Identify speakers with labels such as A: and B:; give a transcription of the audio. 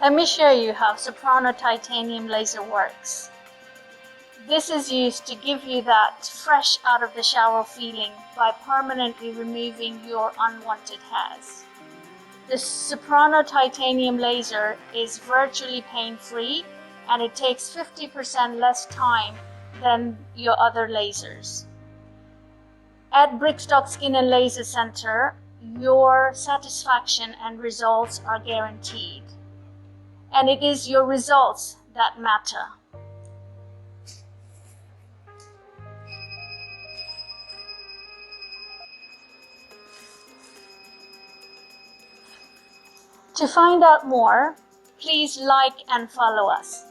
A: Let me show you how Soprano titanium laser works. This is used to give you that fresh out of the shower feeling by permanently removing your unwanted hairs. The Soprano titanium laser is virtually pain-free and it takes 50% less time than your other lasers. At Brickstock Skin and Laser Center, your satisfaction and results are guaranteed. And it is your results that matter. To find out more, please like and follow us.